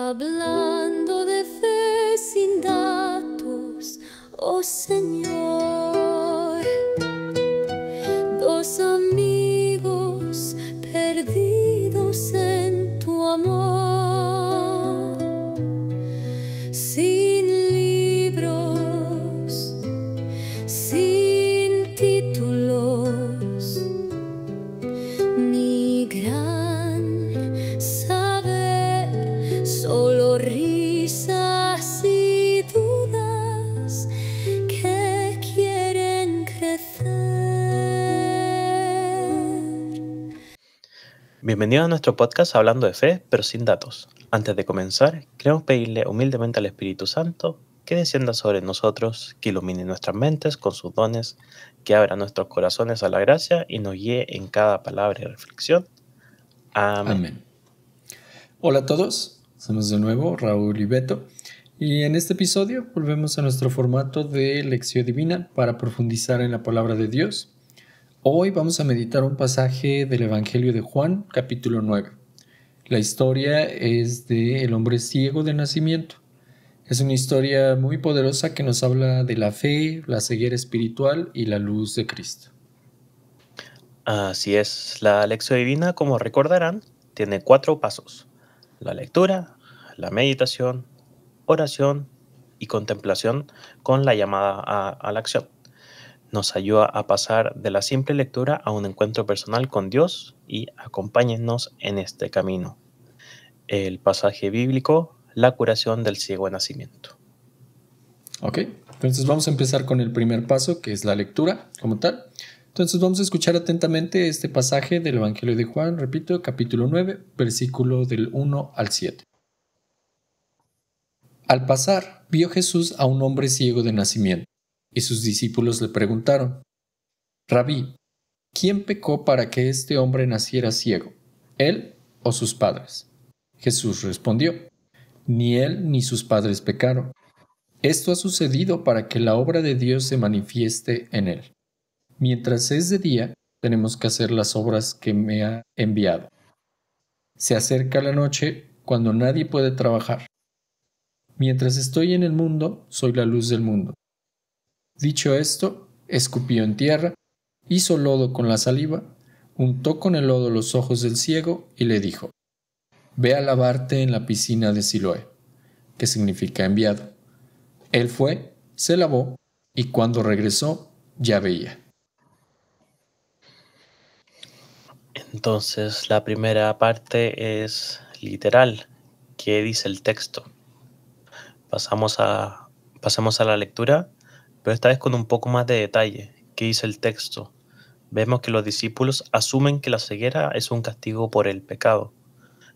Hablando de fe sin datos, oh Señor, dos amigos perdidos en tu amor, sin libros, sin títulos, ni gran saber, solo risas y dudas que quieren crecer. Bienvenido a nuestro podcast Hablando de Fe, pero sin datos. Antes de comenzar, queremos pedirle humildemente al Espíritu Santo que descienda sobre nosotros, que ilumine nuestras mentes con sus dones, que abra nuestros corazones a la gracia y nos guíe en cada palabra y reflexión. Amén. Amén. Hola a todos, somos de nuevo Raúl y Beto y en este episodio volvemos a nuestro formato de lección divina para profundizar en la palabra de Dios. Hoy vamos a meditar un pasaje del Evangelio de Juan, capítulo 9. La historia es de el hombre ciego de nacimiento. Es una historia muy poderosa que nos habla de la fe, la ceguera espiritual y la luz de Cristo. Así es, la lección divina, como recordarán, tiene 4 pasos: la lectura, la meditación, oración y contemplación con la llamada a la acción. Nos ayuda a pasar de la simple lectura a un encuentro personal con Dios y acompáñennos en este camino. El pasaje bíblico, la curación del ciego de nacimiento. Ok, entonces vamos a empezar con el primer paso, que es la lectura como tal. Entonces vamos a escuchar atentamente este pasaje del Evangelio de Juan, repito, capítulo 9, versículo del 1 al 7. Al pasar, vio Jesús a un hombre ciego de nacimiento, y sus discípulos le preguntaron: Rabí, ¿quién pecó para que este hombre naciera ciego, él o sus padres? Jesús respondió: Ni él ni sus padres pecaron. Esto ha sucedido para que la obra de Dios se manifieste en él. Mientras es de día, tenemos que hacer las obras que me ha enviado. Se acerca la noche cuando nadie puede trabajar. Mientras estoy en el mundo, soy la luz del mundo. Dicho esto, escupió en tierra, hizo lodo con la saliva, untó con el lodo los ojos del ciego y le dijo: Ve a lavarte en la piscina de Siloé, que significa enviado. Él fue, se lavó y cuando regresó ya veía. Entonces, la primera parte es literal. ¿Qué dice el texto? Pasamos a la lectura, pero esta vez con un poco más de detalle. ¿Qué dice el texto? Vemos que los discípulos asumen que la ceguera es un castigo por el pecado.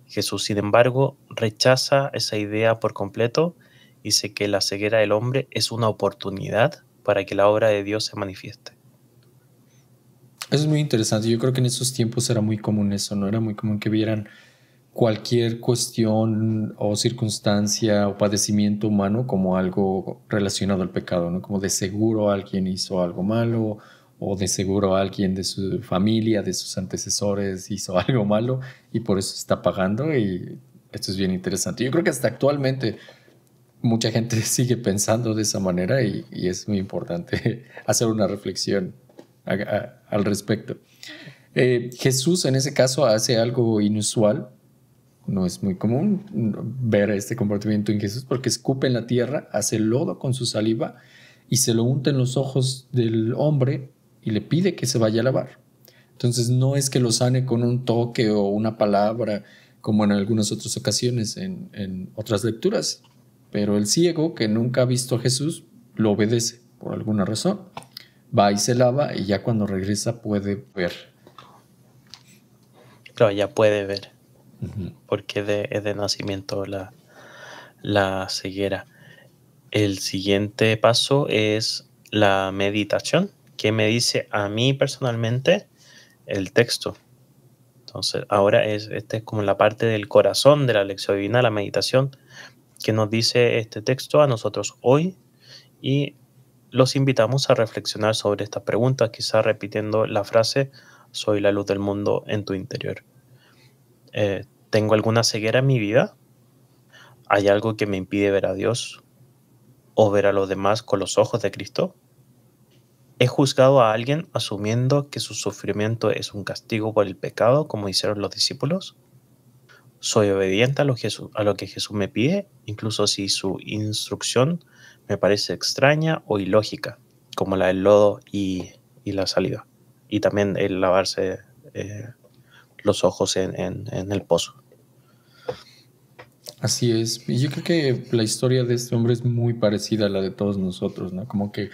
Jesús, sin embargo, rechaza esa idea por completo y dice que la ceguera del hombre es una oportunidad para que la obra de Dios se manifieste. Eso es muy interesante. Yo creo que en esos tiempos era muy común eso, ¿no? Era muy común que vieran cualquier cuestión o circunstancia o padecimiento humano como algo relacionado al pecado, ¿no? Como de seguro alguien hizo algo malo o de seguro alguien de su familia, de sus antecesores hizo algo malo y por eso está pagando, y esto es bien interesante. Yo creo que hasta actualmente mucha gente sigue pensando de esa manera y es muy importante hacer una reflexión al respecto. Jesús en ese caso hace algo inusual. No es muy común ver este comportamiento en Jesús, porque escupe en la tierra, hace lodo con su saliva y se lo unta en los ojos del hombre y le pide que se vaya a lavar. Entonces no es que lo sane con un toque o una palabra, como en algunas otras ocasiones en otras lecturas, pero el ciego, que nunca ha visto a Jesús, lo obedece por alguna razón. Va y se lava y ya cuando regresa puede ver. Claro, ya puede ver, porque es de nacimiento la ceguera. El siguiente paso es la meditación, que me dice a mí personalmente el texto. Entonces, ahora esta es como la parte del corazón de la lección divina, la meditación, que nos dice este texto a nosotros hoy, y los invitamos a reflexionar sobre estas preguntas, quizás repitiendo la frase: soy la luz del mundo en tu interior. ¿Tengo alguna ceguera en mi vida? ¿Hay algo que me impide ver a Dios o ver a los demás con los ojos de Cristo? ¿He juzgado a alguien asumiendo que su sufrimiento es un castigo por el pecado, como hicieron los discípulos? ¿Soy obediente a lo que Jesús me pide, incluso si su instrucción me parece extraña o ilógica, como la del lodo y la saliva? Y también el lavarse los ojos en el pozo. Así es. Y yo creo que la historia de este hombre es muy parecida a la de todos nosotros, ¿no? Como que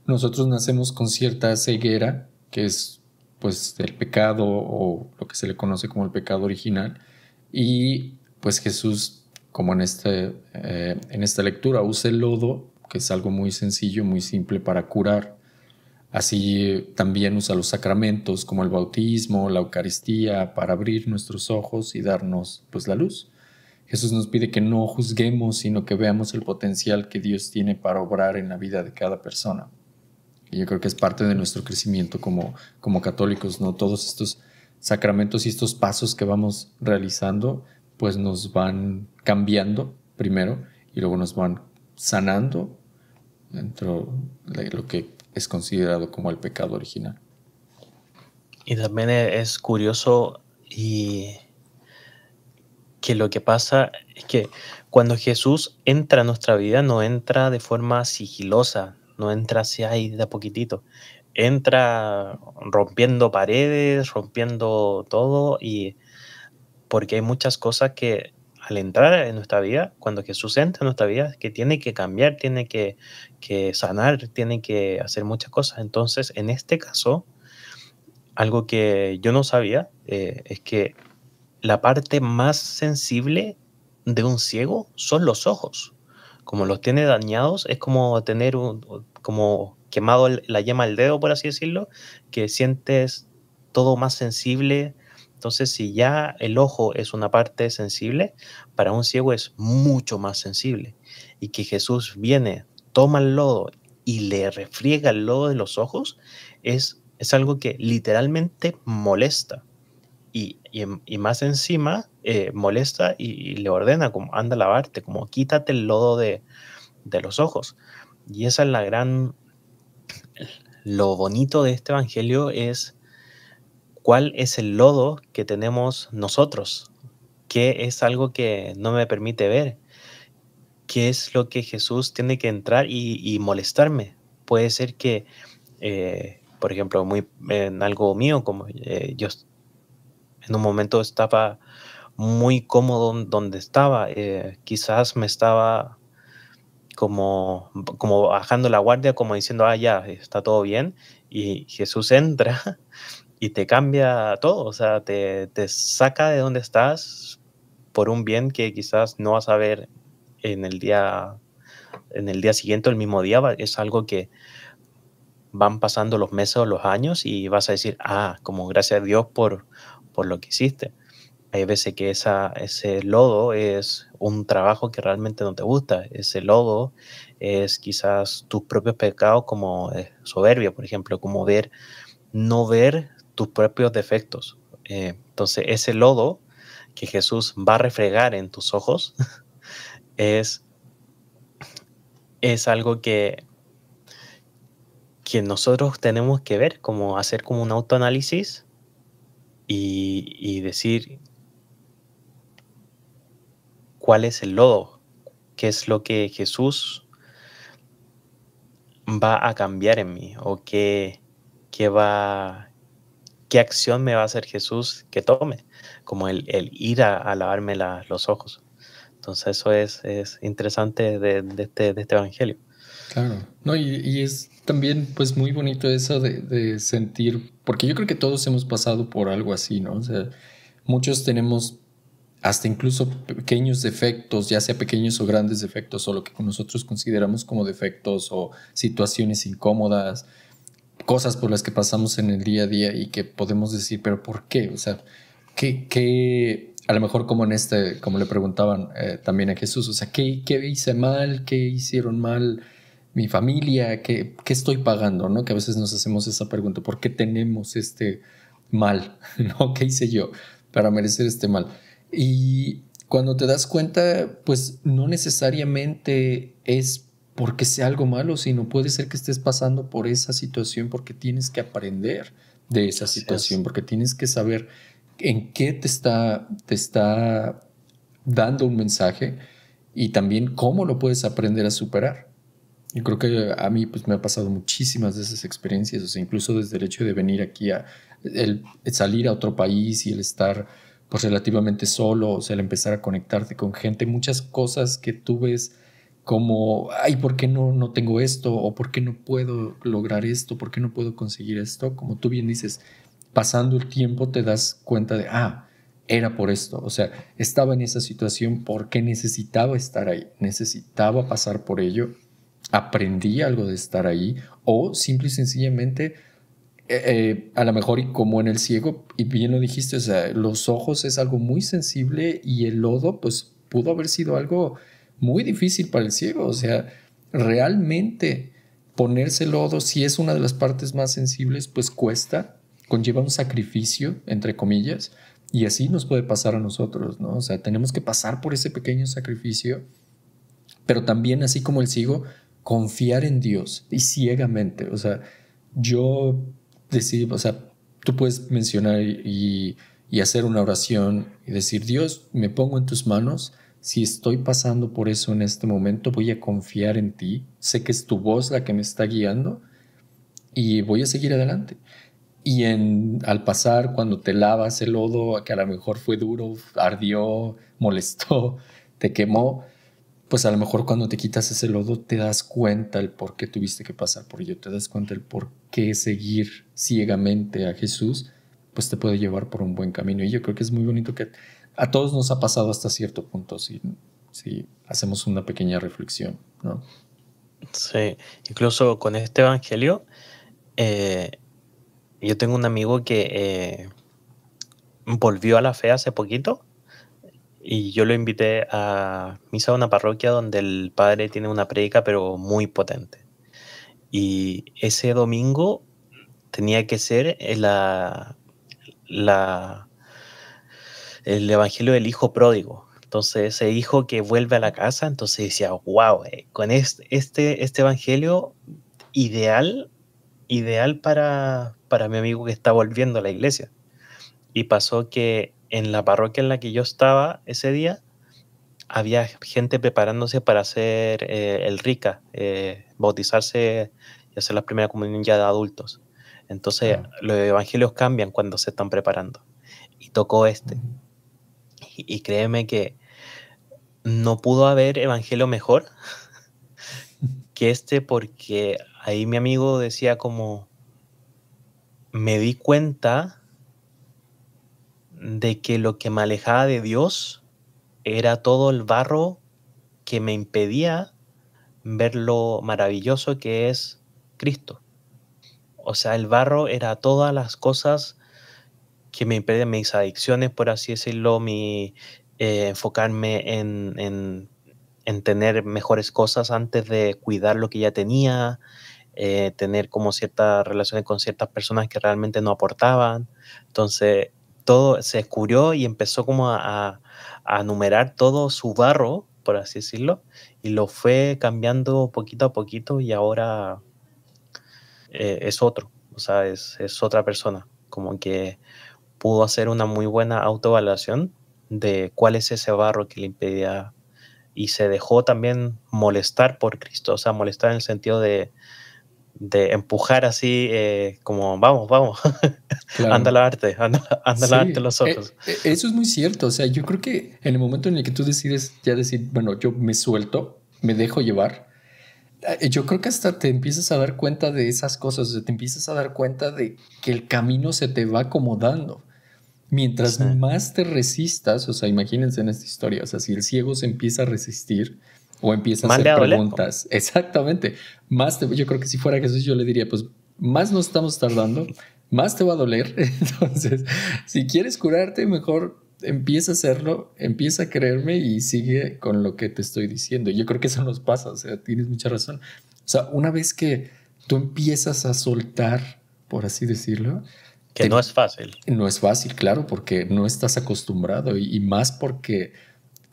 nosotros nacemos con cierta ceguera, que es pues el pecado o lo que se le conoce como el pecado original. Y pues Jesús, como en esta lectura, usa el lodo, que es algo muy sencillo, muy simple para curar. Así también usa los sacramentos como el bautismo, la Eucaristía, para abrir nuestros ojos y darnos pues la luz. Jesús nos pide que no juzguemos, sino que veamos el potencial que Dios tiene para obrar en la vida de cada persona. Y yo creo que es parte de nuestro crecimiento como católicos, ¿no? Todos estos sacramentos y estos pasos que vamos realizando, pues nos van cambiando primero y luego nos van sanando dentro de lo que es considerado como el pecado original. Y también es curioso y que lo que pasa es que cuando Jesús entra a nuestra vida, no entra de forma sigilosa, no entra así ahí de a poquitito. Entra rompiendo paredes, rompiendo todo, y porque hay muchas cosas que al entrar en nuestra vida, cuando Jesús entra en nuestra vida, que tiene que cambiar, tiene que sanar, tiene que hacer muchas cosas. Entonces, en este caso, algo que yo no sabía es que la parte más sensible de un ciego son los ojos. Como los tiene dañados, es como tener como quemado la yema del dedo, por así decirlo, que sientes todo más sensible. Entonces, si ya el ojo es una parte sensible, para un ciego es mucho más sensible. Y que Jesús viene, toma el lodo y le refriega el lodo de los ojos, es algo que literalmente molesta. Y más encima molesta y le ordena como anda a lavarte, como quítate el lodo de los ojos. Y esa es lo bonito de este evangelio, es cuál es el lodo que tenemos nosotros, qué es algo que no me permite ver, qué es lo que Jesús tiene que entrar y molestarme. Puede ser que, por ejemplo, en algo mío, como yo en un momento estaba muy cómodo donde estaba. Quizás me estaba como bajando la guardia, como diciendo, ya, está todo bien. Y Jesús entra y te cambia todo. O sea, te saca de donde estás por un bien que quizás no vas a ver en el día siguiente o el mismo día. Es algo que van pasando los meses o los años y vas a decir, como gracias a Dios por lo que hiciste. Hay veces que ese lodo es un trabajo que realmente no te gusta. Ese lodo es quizás tus propios pecados, como soberbia, por ejemplo, como no ver tus propios defectos. Entonces, ese lodo que Jesús va a refregar en tus ojos es algo que nosotros tenemos que ver, como hacer como un autoanálisis y decir cuál es el lodo, qué es lo que Jesús va a cambiar en mí, o qué acción me va a hacer Jesús que tome, como el ir a lavarme los ojos. Entonces eso es interesante de este evangelio. Claro, no, y es también pues muy bonito eso de sentir, porque yo creo que todos hemos pasado por algo así, ¿no? O sea, muchos tenemos hasta incluso pequeños defectos, ya sea pequeños o grandes defectos, o lo que nosotros consideramos como defectos o situaciones incómodas, cosas por las que pasamos en el día a día y que podemos decir, pero ¿por qué? O sea, ¿qué a lo mejor como como le preguntaban también a Jesús, o sea, ¿qué hice mal? ¿Qué hicieron mal mi familia? ¿Qué estoy pagando? ¿No? Que a veces nos hacemos esa pregunta, ¿por qué tenemos este mal? ¿No? ¿Qué hice yo para merecer este mal? Y cuando te das cuenta, pues no necesariamente es porque sea algo malo, sino puede ser que estés pasando por esa situación porque tienes que aprender de esa situación, porque tienes que saber en qué te está dando un mensaje y también cómo lo puedes aprender a superar. Yo creo que a mí pues, me ha pasado muchísimas de esas experiencias, o sea, incluso desde el hecho de venir aquí el salir a otro país y el estar pues relativamente solo, o sea, el empezar a conectarte con gente, muchas cosas que tú ves como, ay, ¿por qué no tengo esto? ¿O por qué no puedo lograr esto? ¿Por qué no puedo conseguir esto? Como tú bien dices, pasando el tiempo te das cuenta de, era por esto, o sea, estaba en esa situación porque necesitaba estar ahí, necesitaba pasar por ello, aprendí algo de estar ahí, o simple y sencillamente a lo mejor y como en el ciego, y bien lo dijiste, o sea, los ojos es algo muy sensible y el lodo pues pudo haber sido algo muy difícil para el ciego, o sea, realmente ponerse lodo, si es una de las partes más sensibles, pues cuesta, conlleva un sacrificio, entre comillas, y así nos puede pasar a nosotros, ¿no? O sea, tenemos que pasar por ese pequeño sacrificio, pero también así como el ciego, confiar en Dios y ciegamente, o sea, yo decir, o sea, tú puedes mencionar y hacer una oración y decir, Dios, me pongo en tus manos, si estoy pasando por eso en este momento, voy a confiar en ti, sé que es tu voz la que me está guiando y voy a seguir adelante. Y al pasar, cuando te lavas el lodo, que a lo mejor fue duro, ardió, molestó, te quemó, pues a lo mejor cuando te quitas ese lodo te das cuenta el por qué tuviste que pasar por ello, te das cuenta el por qué seguir ciegamente a Jesús, pues te puede llevar por un buen camino. Y yo creo que es muy bonito que a todos nos ha pasado hasta cierto punto, si hacemos una pequeña reflexión, ¿no? Sí, incluso con este evangelio, yo tengo un amigo que volvió a la fe hace poquito. Y yo lo invité a misa de una parroquia donde el padre tiene una prédica, pero muy potente. Y ese domingo tenía que ser el evangelio del hijo pródigo. Entonces, ese hijo que vuelve a la casa, entonces decía, wow, con este evangelio ideal para mi amigo que está volviendo a la iglesia. Y pasó que en la parroquia en la que yo estaba ese día, había gente preparándose para hacer el RICA, bautizarse y hacer la primera comunión ya de adultos. Entonces, los evangelios cambian cuando se están preparando. Y tocó este. Y créeme que no pudo haber evangelio mejor que este, porque ahí mi amigo decía como, me di cuenta de que lo que me alejaba de Dios era todo el barro que me impedía ver lo maravilloso que es Cristo. O sea, el barro era todas las cosas que me impedían, mis adicciones, por así decirlo, enfocarme en tener mejores cosas antes de cuidar lo que ya tenía, tener como ciertas relaciones con ciertas personas que realmente no aportaban. Entonces, todo se descubrió y empezó como a numerar todo su barro, por así decirlo, y lo fue cambiando poquito a poquito y ahora es otro, o sea, es otra persona, como que pudo hacer una muy buena autoevaluación de cuál es ese barro que le impedía y se dejó también molestar por Cristo, o sea, molestar en el sentido de empujar así como vamos, Claro. anda a lavarte los ojos. Eso es muy cierto, o sea, yo creo que en el momento en el que tú decides ya decir, bueno, yo me suelto, me dejo llevar, yo creo que hasta te empiezas a dar cuenta de esas cosas, o sea, te empiezas a dar cuenta de que el camino se te va acomodando. Mientras más te resistas, o sea, imagínense en esta historia, o sea, si el ciego se empieza a resistir o empieza a hacer preguntas, exactamente, yo creo que si fuera Jesús yo le diría, pues más nos estamos tardando, más te va a doler. Entonces, si quieres curarte, mejor empieza a hacerlo, empieza a creerme y sigue con lo que te estoy diciendo. Yo creo que eso nos pasa, o sea, tienes mucha razón. O sea, una vez que tú empiezas a soltar, por así decirlo, no es fácil. No es fácil, claro, porque no estás acostumbrado y más porque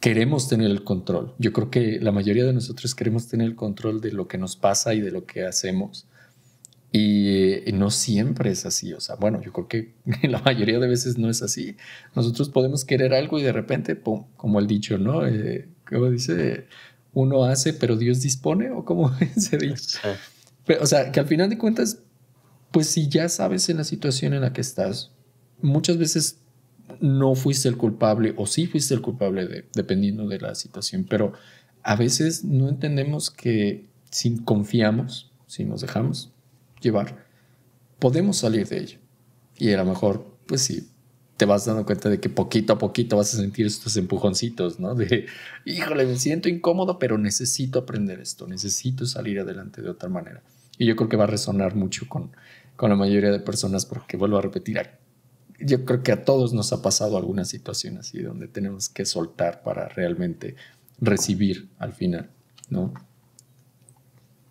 queremos tener el control. Yo creo que la mayoría de nosotros queremos tener el control de lo que nos pasa y de lo que hacemos. Y no siempre es así. O sea, bueno, yo creo que la mayoría de veces no es así. Nosotros podemos querer algo y de repente, pum, como el dicho, ¿no? ¿Cómo dice? Uno hace, pero Dios dispone, o cómo se dice. Sí. Pero, o sea, que al final de cuentas, pues si ya sabes en la situación en la que estás, muchas veces no fuiste el culpable o sí fuiste el culpable dependiendo de la situación, pero a veces no entendemos que si confiamos, si nos dejamos llevar, podemos salir de ello. Y a lo mejor, pues sí, te vas dando cuenta de que poquito a poquito vas a sentir estos empujoncitos, ¿no? De, híjole, me siento incómodo, pero necesito aprender esto, necesito salir adelante de otra manera. Y yo creo que va a resonar mucho con la mayoría de personas, porque vuelvo a repetir, yo creo que a todos nos ha pasado alguna situación así donde tenemos que soltar para realmente recibir al final, ¿no?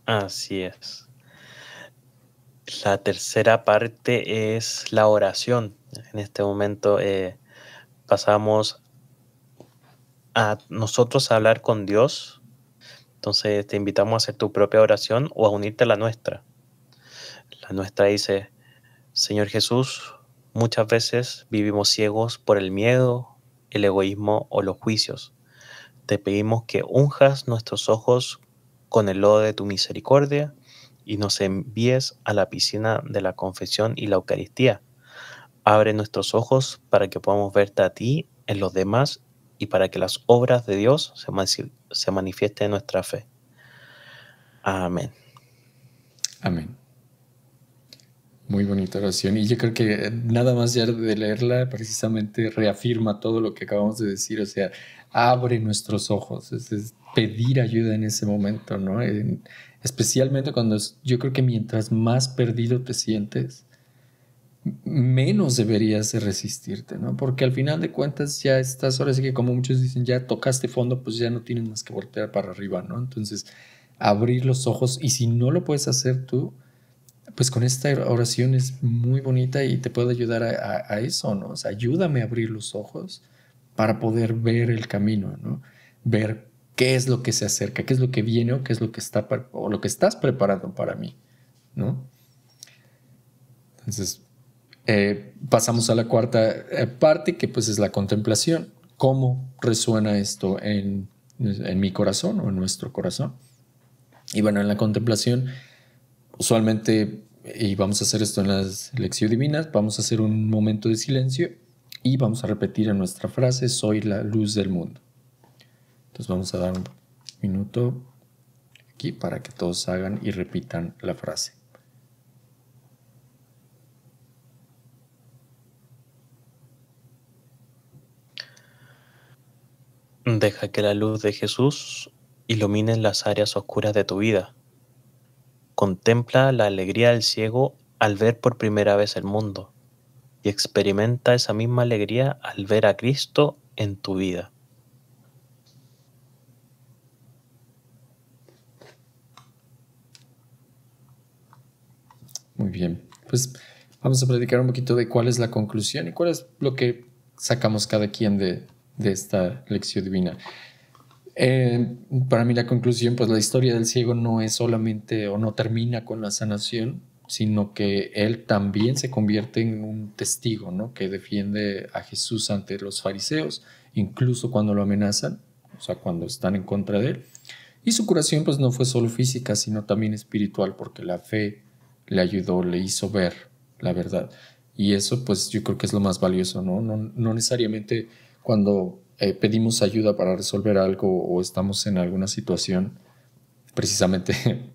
Así es. La tercera parte es la oración. En este momento pasamos a nosotros a hablar con Dios. Entonces te invitamos a hacer tu propia oración o a unirte a la nuestra. La nuestra dice: Señor Jesús, muchas veces vivimos ciegos por el miedo, el egoísmo o los juicios. Te pedimos que unjas nuestros ojos con el lodo de tu misericordia y nos envíes a la piscina de la confesión y la Eucaristía. Abre nuestros ojos para que podamos verte a ti en los demás y para que las obras de Dios se manifiesten en nuestra fe. Amén. Amén. Muy bonita oración. Y yo creo que nada más ya de leerla precisamente reafirma todo lo que acabamos de decir. O sea, abre nuestros ojos. Es pedir ayuda en ese momento, ¿no? Especialmente cuando yo creo que mientras más perdido te sientes, menos deberías de resistirte, ¿no? Porque al final de cuentas ya estás, ahora sí que como muchos dicen, ya tocaste fondo, pues ya no tienes más que voltear para arriba, ¿no? Entonces, abrir los ojos, y si no lo puedes hacer tú, pues con esta oración es muy bonita y te puede ayudar a eso, ¿no? O sea, ayúdame a abrir los ojos para poder ver el camino, ¿no? Ver qué es lo que se acerca, qué es lo que viene o qué es lo que está o lo que estás preparando para mí, ¿no? Entonces, pasamos a la cuarta parte, que pues es la contemplación. ¿Cómo resuena esto en mi corazón o en nuestro corazón? Y bueno, en la contemplación, usualmente, y vamos a hacer esto en las lecciones divinas, vamos a hacer un momento de silencio y vamos a repetir en nuestra frase: soy la luz del mundo. Entonces vamos a dar un minuto aquí para que todos hagan y repitan la frase. Deja que la luz de Jesús ilumine las áreas oscuras de tu vida. Contempla la alegría del ciego al ver por primera vez el mundo y experimenta esa misma alegría al ver a Cristo en tu vida. Muy bien, pues vamos a platicar un poquito de cuál es la conclusión y cuál es lo que sacamos cada quien de esta lección divina. Para mí la conclusión, pues la historia del ciego no es solamente o no termina con la sanación, sino que él también se convierte en un testigo, ¿no? Que defiende a Jesús ante los fariseos, incluso cuando lo amenazan, o sea, cuando están en contra de él. Y su curación pues no fue solo física, sino también espiritual, porque la fe le ayudó, le hizo ver la verdad. Y eso pues yo creo que es lo más valioso, ¿no? No necesariamente cuando pedimos ayuda para resolver algo o estamos en alguna situación precisamente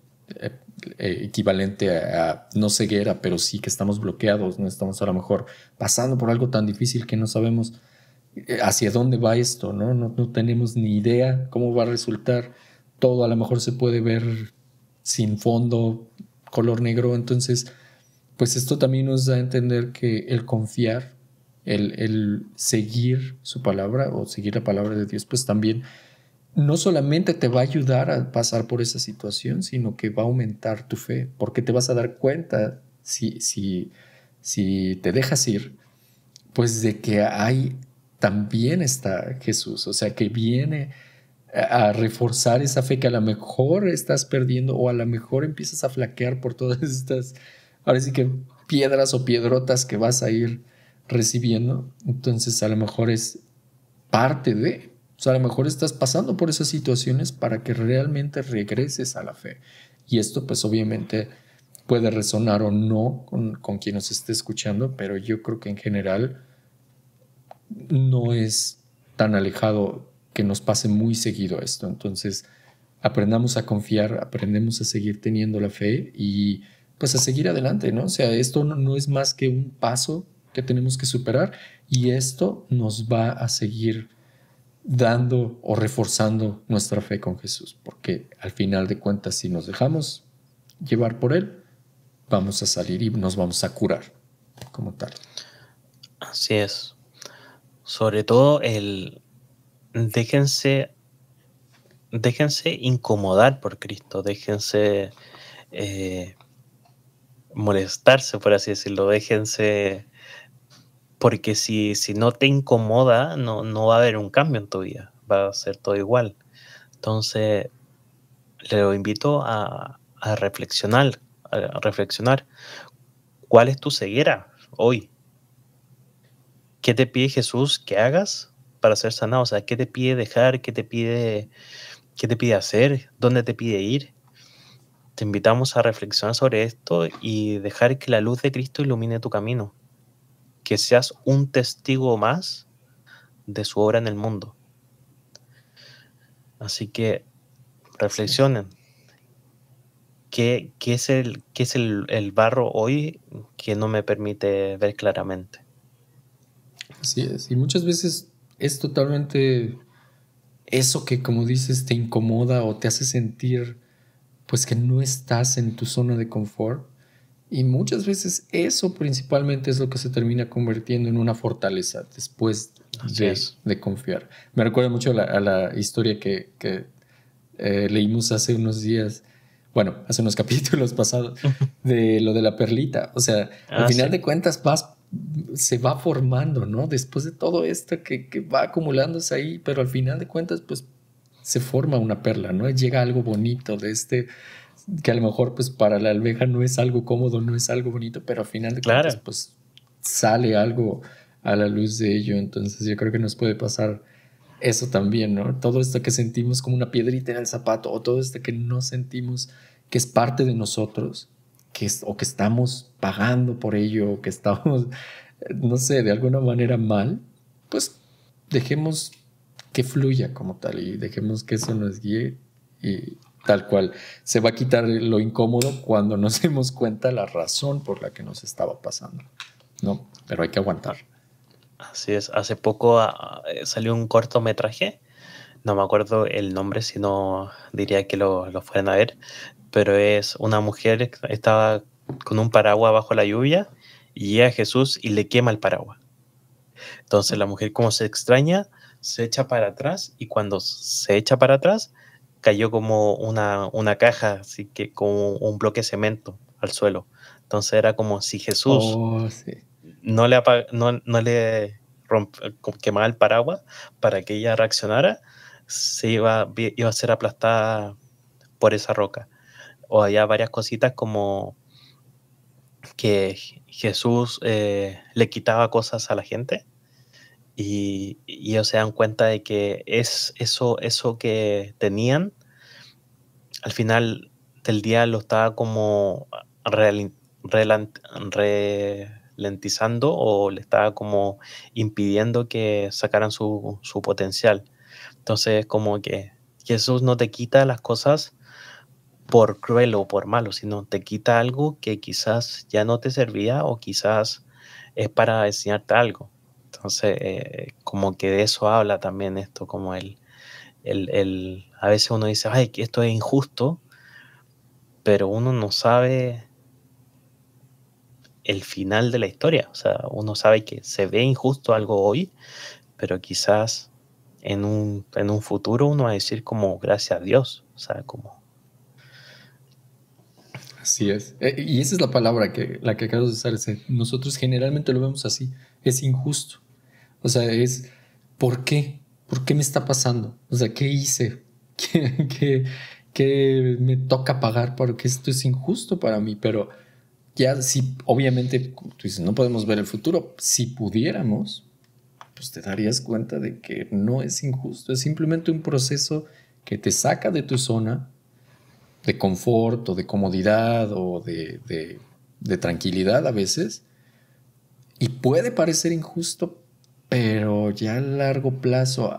equivalente a no ceguera, pero sí que estamos bloqueados, no estamos a lo mejor pasando por algo tan difícil que no sabemos hacia dónde va esto, ¿no? No tenemos ni idea cómo va a resultar. Todo a lo mejor se puede ver sin fondo, color negro. Entonces, pues esto también nos da a entender que el confiar, el seguir su palabra o seguir la palabra de Dios, pues también no solamente te va a ayudar a pasar por esa situación, sino que va a aumentar tu fe, porque te vas a dar cuenta, si te dejas ir, pues de que hay también está Jesús, o sea, que viene a reforzar esa fe que a lo mejor estás perdiendo o a lo mejor empiezas a flaquear por todas estas, ahora sí que piedras o piedrotas que vas a ir recibiendo. Entonces a lo mejor es parte de, o sea, a lo mejor estás pasando por esas situaciones para que realmente regreses a la fe. Y esto pues obviamente puede resonar o no con quien nos esté escuchando, pero yo creo que en general no es tan alejado que nos pase muy seguido esto. Entonces, aprendamos a confiar, aprendemos a seguir teniendo la fe y pues a seguir adelante, ¿no? O sea, esto no es más que un paso que tenemos que superar y esto nos va a seguir dando o reforzando nuestra fe con Jesús, porque al final de cuentas, si nos dejamos llevar por Él, vamos a salir y nos vamos a curar como tal. Así es. Sobre todo déjense incomodar por Cristo, déjense molestarse, por así decirlo, déjense, porque si no te incomoda, no va a haber un cambio en tu vida, va a ser todo igual. Entonces, le invito a reflexionar, ¿cuál es tu ceguera hoy? ¿Qué te pide Jesús que hagas para ser sanado? O sea, ¿qué te pide dejar? ¿Qué te pide hacer? ¿Dónde te pide ir? Te invitamos a reflexionar sobre esto y dejar que la luz de Cristo ilumine tu camino. Que seas un testigo más de su obra en el mundo. Así que reflexionen. ¿Qué es el barro hoy que no me permite ver claramente? Así es. Y muchas veces es totalmente eso que, como dices, te incomoda o te hace sentir pues que no estás en tu zona de confort. Y muchas veces eso principalmente es lo que se termina convirtiendo en una fortaleza después de confiar. Me recuerda mucho a la historia que leímos hace unos días, bueno, hace unos capítulos pasados, de lo de la perlita. O sea, al final de cuentas se va formando, ¿no? Después de todo esto que va acumulándose ahí, pero al final de cuentas, pues se forma una perla, ¿no? Llega algo bonito de que a lo mejor pues para la almeja no es algo cómodo, no es algo bonito, pero al final de cuentas pues sale algo a la luz de ello. Entonces yo creo que nos puede pasar eso también, ¿no? Todo esto que sentimos como una piedrita en el zapato o todo esto que no sentimos que es parte de nosotros, o que estamos pagando por ello, o que estamos, no sé, de alguna manera mal, pues dejemos que fluya como tal y dejemos que eso nos guíe y tal cual. Se va a quitar lo incómodo cuando nos demos cuenta la razón por la que nos estaba pasando, ¿no? Pero hay que aguantar. Así es. Hace poco salió un cortometraje, no me acuerdo el nombre, si no diría que lo fueran a ver, pero es una mujer que estaba con un paraguas bajo la lluvia y llega Jesús y le quema el paraguas. Entonces la mujer, como se extraña, se echa para atrás y cuando se echa para atrás cayó como una caja, así que como un bloque de cemento al suelo. Entonces era como si Jesús no le quemaba el paraguas para que ella reaccionara, iba a ser aplastada por esa roca. O había varias cositas como que Jesús le quitaba cosas a la gente y ellos se dan cuenta de que es eso que tenían al final del día lo estaba como ralentizando o le estaba como impidiendo que sacaran su potencial. Entonces como que Jesús no te quita las cosas por cruel o por malo, sino te quita algo que quizás ya no te servía o quizás es para enseñarte algo. Entonces, como que de eso habla también esto, como a veces uno dice, ay, que esto es injusto, pero uno no sabe el final de la historia. O sea, uno sabe que se ve injusto algo hoy, pero quizás en un futuro uno va a decir como gracias a Dios. O sea, como... Así es. Y esa es la palabra la que acabas de usar. Nosotros generalmente lo vemos así. Es injusto. O sea, es ¿por qué? ¿Por qué me está pasando? O sea, ¿qué hice? ¿Qué me toca pagar? Porque esto es injusto para mí. Pero ya si obviamente, como tú dices, no podemos ver el futuro. Si pudiéramos, pues te darías cuenta de que no es injusto. Es simplemente un proceso que te saca de tu zona de confort o de comodidad o de tranquilidad a veces. Y puede parecer injusto, pero ya a largo plazo,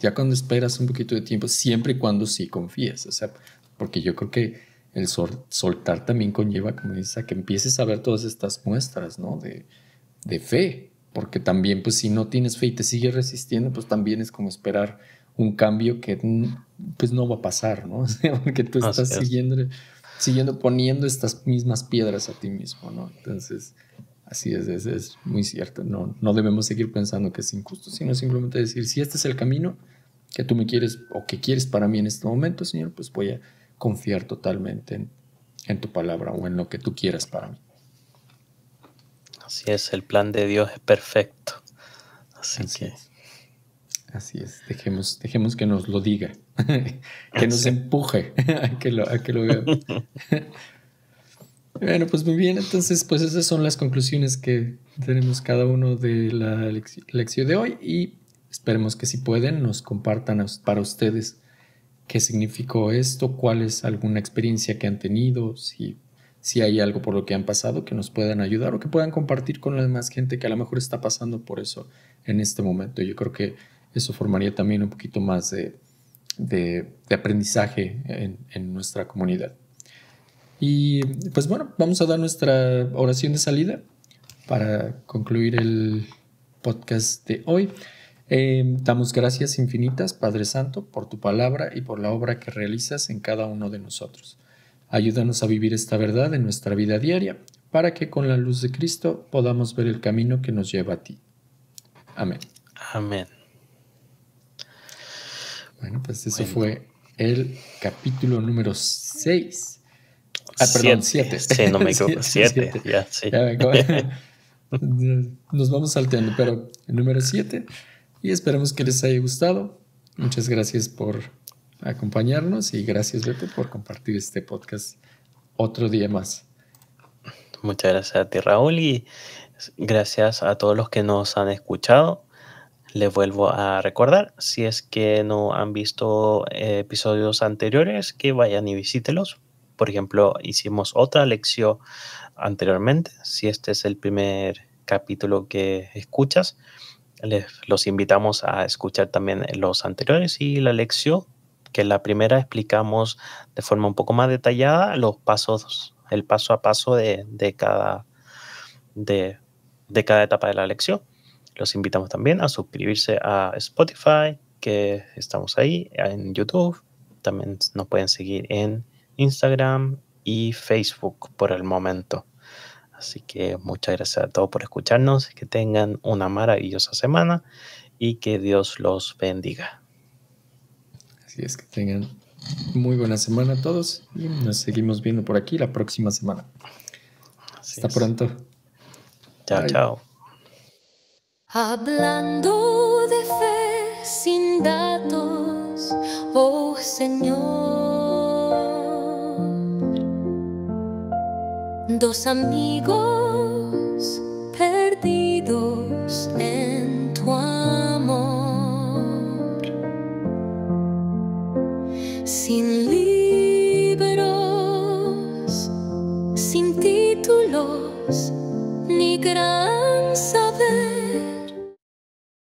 ya cuando esperas un poquito de tiempo, siempre y cuando sí confíes. O sea, porque yo creo que el soltar también conlleva, como dices, a que empieces a ver todas estas muestras, ¿no? De fe. Porque también, pues, si no tienes fe y te sigues resistiendo, pues también es como esperar un cambio que, pues, no va a pasar, ¿no? O sea, porque tú estás siguiendo poniendo estas mismas piedras a ti mismo, ¿no? Entonces, así es muy cierto. No debemos seguir pensando que es injusto, sino simplemente decir, si este es el camino que tú me quieres o que quieres para mí en este momento, Señor, pues voy a confiar totalmente en tu palabra o en lo que tú quieras para mí. Así es, el plan de Dios es perfecto. Así es. Dejemos que nos lo diga, que nos empuje a que lo veamos. Bueno, pues muy bien. Entonces, pues esas son las conclusiones que tenemos cada uno de la lección de hoy y esperemos que si pueden nos compartan para ustedes qué significó esto, cuál es alguna experiencia que han tenido, si hay algo por lo que han pasado que nos puedan ayudar o que puedan compartir con la demás gente que a lo mejor está pasando por eso en este momento. Yo creo que eso formaría también un poquito más de aprendizaje en nuestra comunidad. Y pues bueno, vamos a dar nuestra oración de salida para concluir el podcast de hoy. Damos gracias infinitas, Padre Santo, por tu palabra y por la obra que realizas en cada uno de nosotros. Ayúdanos a vivir esta verdad en nuestra vida diaria para que con la luz de Cristo podamos ver el camino que nos lleva a ti. Amén. Amén. Bueno, pues eso fue el capítulo número 6. Perdón, 7. Sí, no me equivoco. 7. Ya, sí. Nos vamos salteando, pero el número 7. Y esperemos que les haya gustado. Muchas gracias por acompañarnos y gracias, Beto, por compartir este podcast otro día más. Muchas gracias a ti, Raúl, y gracias a todos los que nos han escuchado. Les vuelvo a recordar, si es que no han visto episodios anteriores, que vayan y visítelos. Por ejemplo, hicimos otra lección anteriormente. Si este es el primer capítulo que escuchas, los invitamos a escuchar también los anteriores y la lección, que en la primera explicamos de forma un poco más detallada los pasos, el paso a paso de cada etapa de la lección. Los invitamos también a suscribirse a Spotify, que estamos ahí, en YouTube. También nos pueden seguir en Instagram y Facebook por el momento. Así que muchas gracias a todos por escucharnos. Que tengan una maravillosa semana y que Dios los bendiga. Así es, que tengan muy buena semana a todos y nos seguimos viendo por aquí la próxima semana. Hasta pronto. Chao, Bye. chao. Hablando de fe sin datos, oh Señor, dos amigos perdidos en tu amor, sin libros, sin títulos, ni gran saber.